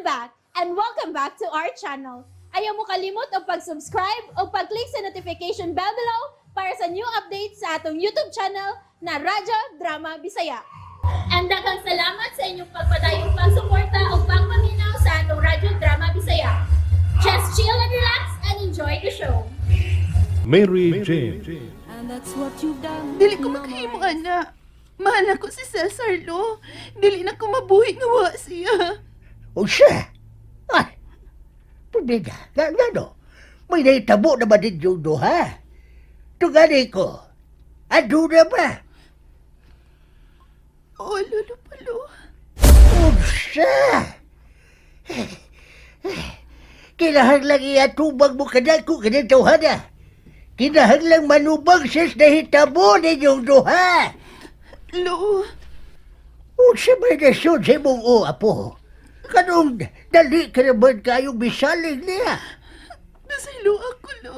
I'm back, and welcome back to our channel. Ayaw mo kalimot o pag-subscribe o pag-click sa notification bell below para sa new updates sa atong YouTube channel na Radyo Drama Bisaya. And daghang salamat sa inyong pagpadayong pagsuporta o pagpaminaw sa atong Radyo Drama Bisaya. Just chill and relax and enjoy the show. Mary Jane. And that's what you've done. Dili ko makahimo, ana. Mahal ako si Cesar, lo. Dili na ko mabuhi nga wa siya. O siya? Ay, pwede na. Gano? May naitabo na ba din yung duha? Tugani ko. Ado na ba? Oh, lolo palo. O siya? Kinahanglang iatubag mo kadako kanang tawhana. Kinahanglang manubag siya sa nahitabo ninyong duha. Lo, O siya may nasyon sa mong o, apo. Kanong dali ka naman kayong bisalig niya. nasilo ako, lo.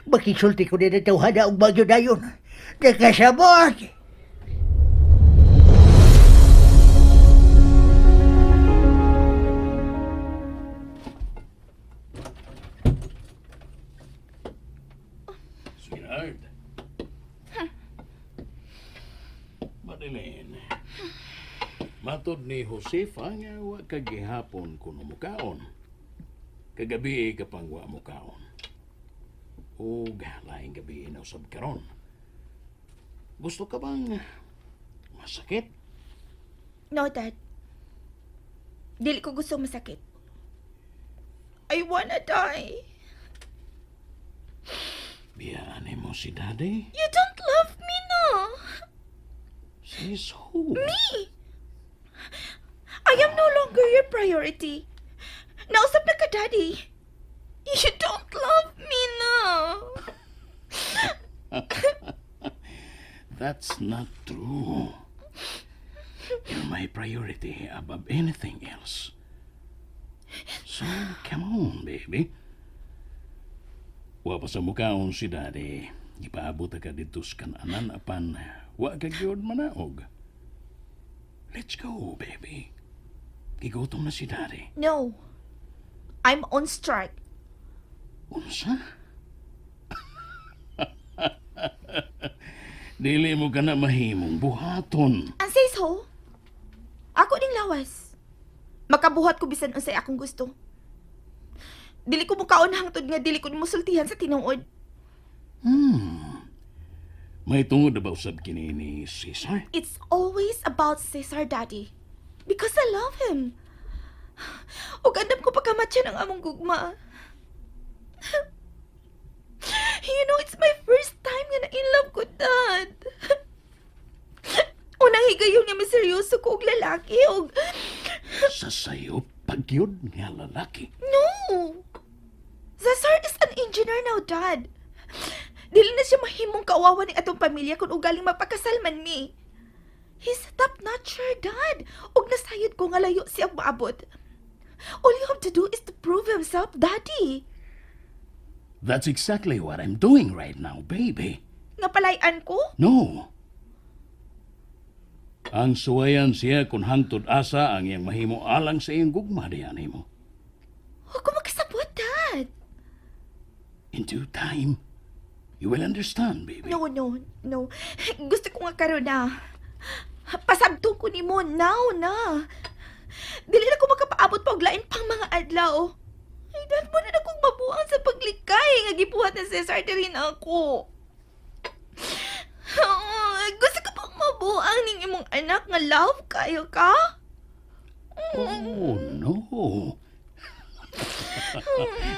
Makisulti ko na tawhana ang bagyo na yun. Nakasabot! Sweetheart. Madeline. Matod ni Josefa nga wa kagihapon kuno mukaon. Kagabi ka pang wa mukaon. Ug laing gabi na usab karon. Gusto ka bang masakit? No, Dad. Dili ko gusto masakit. I wanna die. Biyaan mo si Daddy? You don't love me, no. Sis who? Me! I am no longer your priority. Nausap na ka, Daddy. You don't love me, no. That's not true. You're my priority above anything else. So, come on, baby. Wa pa sa mukaon si Daddy. Ipaabot ka dito sa kananan apan wa ka gyud manaog. Let's go, baby. Gigutom na si Daddy. No. I'm on strike. Unsa? Dili mo ka na mahimong buhaton. Ang says ho, ako ding lawas. Makabuhat ko bisan unsay akong gusto. Dili ko mukaon hangtod nga dili ko musultihan sa tinuod. May tungod na ba usab kini ni Cesar? It's always about Cesar, Daddy. Because I love him. O gandam ko pagkamatya ng among gugma. You know, it's my first time nga na-in-love ko, Dad. Unang higayon nga may seryoso ko og lalaki og... Sa sayo, pagyod nga lalaki. No! Cesar is an engineer now, Dad. Dili na siya mahimong kawawa ni atong pamilya kung ugaling mapakasal man mi. He's a top-notcher, Dad. Og nasayod ko nga layo siyang maabot. All you have to do is to prove himself, Daddy. That's exactly what I'm doing right now, baby. Nga palayan ko? No. Ang suwayan siya kung hangtod asa ang iyang mahimo alang sa iyong gugma diyan mo. Huwag ko makasabot, Dad. In due time, you will understand, baby. No. Gusto ko nga karon na. Pasabtong ko ni mo now na. Dili na ko makapaabot pa og lain pang mga adlaw. Ay, Dad, mo na akong mabuang sa paglikay nga gibuhat ni Cesar diri na ako. Gusto ko pang mabuang ning imong anak nga love kayo ka? Oh, no.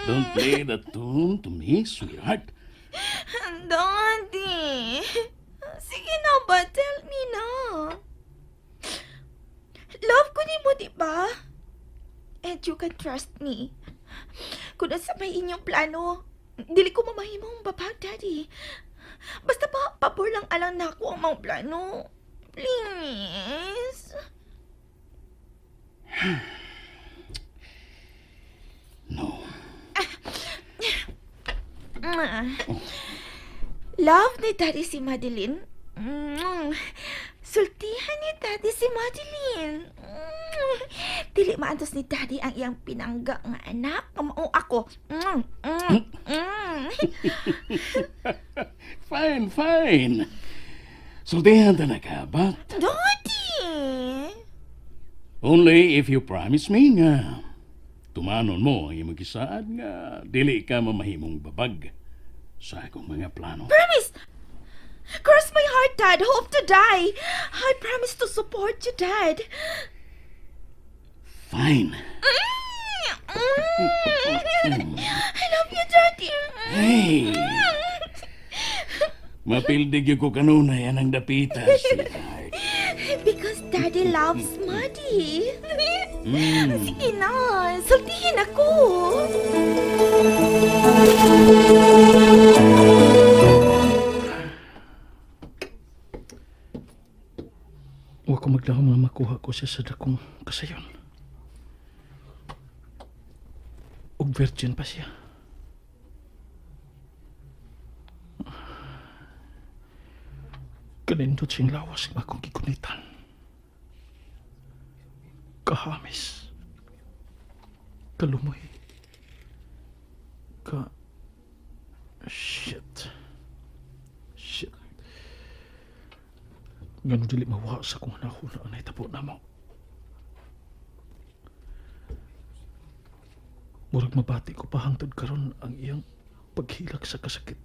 Don't play that tune to me, sweetheart. Daddy. Sige na ba? Tell me na. Love ko ni mo, di ba? And you can trust me. Kung nasa may inyong plano, dili ko mamahimong babag, Daddy. Basta pa, pabor lang alang na ako ang mga plano. Please. No. Love ni Daddy si Madeline. Sultihan ni Daddy, si Madeline. Dili maantos ni Daddy ang iyang pinangga nga anak. Kamao ako. Fine. Sultihan ta na ka, but Daddy! only if you promise me nga tumanon mo ang imong gisaad nga dili ka mamahimong babag sa akong mga plano. Promise! Cross my heart, Dad. Hope to die. I promise to support you, Dad. Fine. I love you, Daddy. Hey! Mapildig yung ko kanunay anang dapita, sweetheart. Because Daddy loves Muddy. Sige na, sultihin ako. Huwag ko maglaho nga makuha ko siya sa dakong kasayon. Og virgin pa siya. Kanindot siyang lawas nga akong gigunitan. Kahamis. Kalumoy. Shit. Ngano dili mawa sa kung nahuna ang naitabo na mo. Murag mabati ko pa hangtod karon ang iyang paghilak sa kasakit.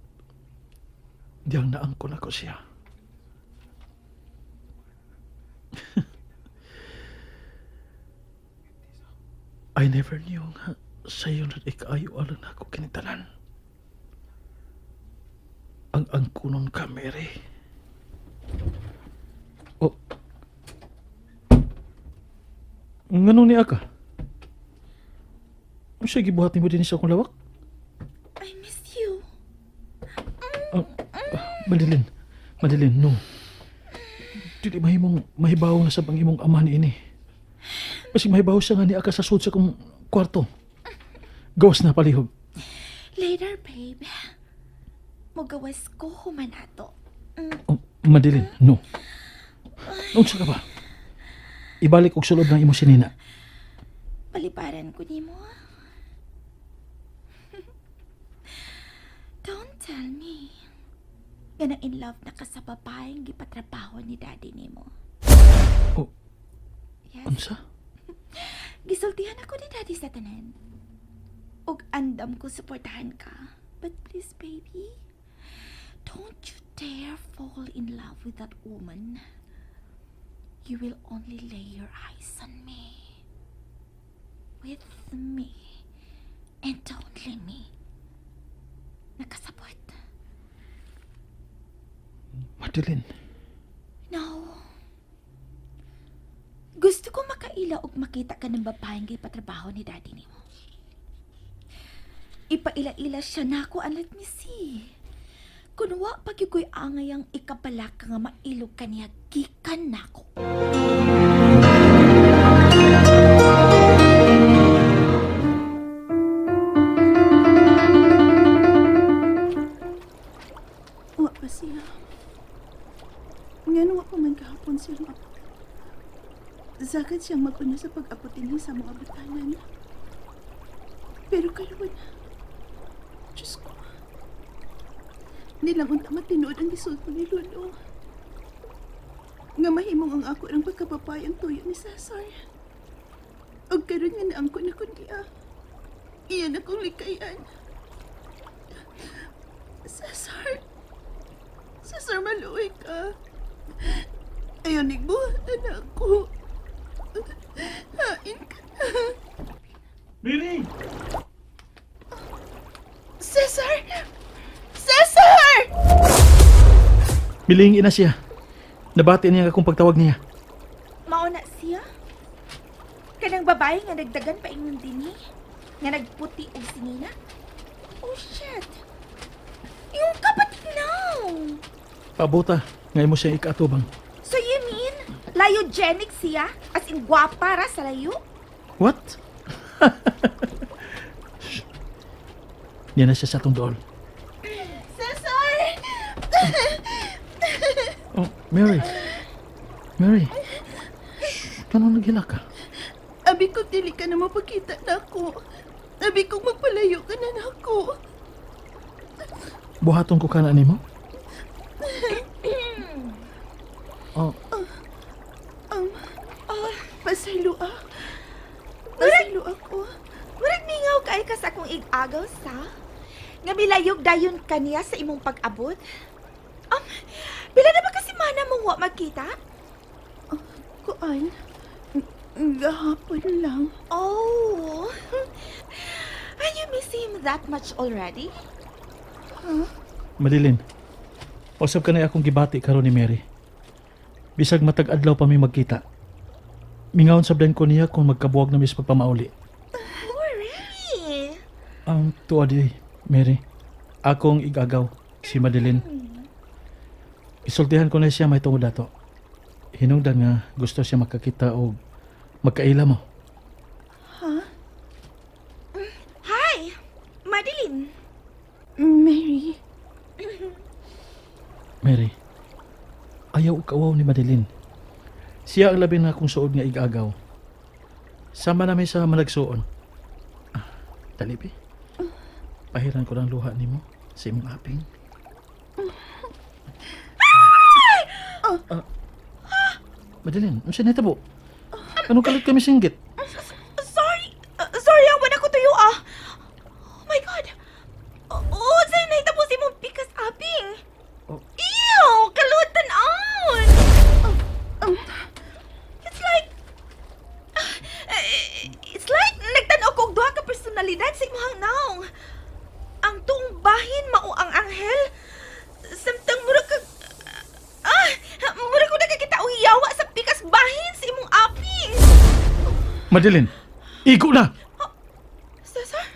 Diyang naangkon ako siya. I never knew nga sa'yo na ikaayo alang ako kinitanan. Ang angkunon ka, Mary. Oh. Nganong niya ka? Siya gibuhatin mo din sa akong lawak? I miss you. Madeline, no. Dili mahibaw na sa bang imong ama ni ini. Kasi mahibaw siya nga ni aka sa sud sa kong kwarto. Gawas na palihog. Later, babe. Mugawas ko humanato. Oh, Madeline, no. Unsa ka ba? Ibalik og sulod ng imo sinina. Paliparan ko ni mo. Don't tell me. Nga na in love na ka sa babaeng gipatrabaho ni daddy ni mo. Oh, Yes. unsa? Gisultihan ako ni daddy sa tanan. Og andam ko suportahan ka. But please, baby, don't you dare fall in love with that woman. You will only lay your eyes on me. With me. And only me. Nakasabot. Madeline, No. Gusto ko makaila og makita ka ng babaeng gipatrabaho ni daddy ni mo. Ipaila-ila siya na ako and let me see. Kung wa pag ko'y angay ang ikabalak nga mailog ka niya, gikan na ako. Wa pa siya. Nga wa pa man kahapon siya nga. Sagad siyang maguna sa pag-aputin niya sa mga butanan. Pero karon, Diyos ko, nilang unta matinood ang gisulto ni Lolo. Nga mahimong ang ako ng pagkapapay ang tuyo ni Cesar. O karon nga naangkon ako niya. Iyan akong likayan. Cesar, maluwi ka. Ayaw nigbuhatan ako. Hain ka na. Mary! Cesar! Miling ina siya. Nabati niya akong pagtawag niya. Mauna siya? Kanang babae nga nagdagan pa ingon din nga nagputi og singina? Oh shit! Yung kapatid now! Pabuta, ngay mo siya ikaatubang. So you mean, layogenic siya? As in gwapa ra sa layo? What? Yan na siya sa atong dool. Cesar! Oh, Mary. Mary. Ganun naghila ka. Abi ko dili ka na mapakita na ako. Abi ko magpalayo ka na ako. Buhaton ko ka na nimo? Oh, Pasaylo Pasaylo ako. Murag ningaw kay ka sa akong ig-agaw sa nga milayog dayon kaniya sa imong pag-abot. Pila na ba kasi mana mong wa magkita? Kuan. Gahapon lang. Oh. Are you miss him that much already? Madilin. Usab ka na akong gibati karon ni Mary. Bisag matag adlaw pa mi magkita. Mingawon sabdan ko niya kung magkabuwag na mis pagpamauli. Oh, really? Ang tuwa di, Mary. Akong igagaw, si Madeline. Isultihan ko na siya may tungod dato. Hinungdan nga gusto siya makakita o magkaila mo. Hi, Madeline. Mary. Mary, ayaw kawaw ni Madeline. Siya ang labi na akong suod nga igagaw. Sama namin sa malagsuon. Dalibi. Pahiran ko ng luha nimo sa imong aping. Madeline, ano siya nitabo? Anong kalit kami singgit? Sorry. Sorry, ang wala ko tuyo ah. Oh my God. Oh, sa'yo na itapos imong pikas aping. Oh. Ew, kalutan on. It's like nagtanaw ko og duha ka personalidad sa imong naong. Ang tuong bahin mao ang anghel. Samtang murag ka murag ko nakakita og yawa sa pikas bahin sa imong aping. Madeline, igo na! Cesar?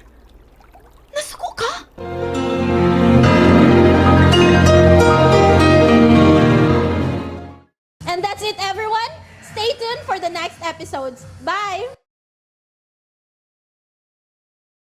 Nasuko ka? And that's it, everyone. Stay tuned for the next episodes. Bye!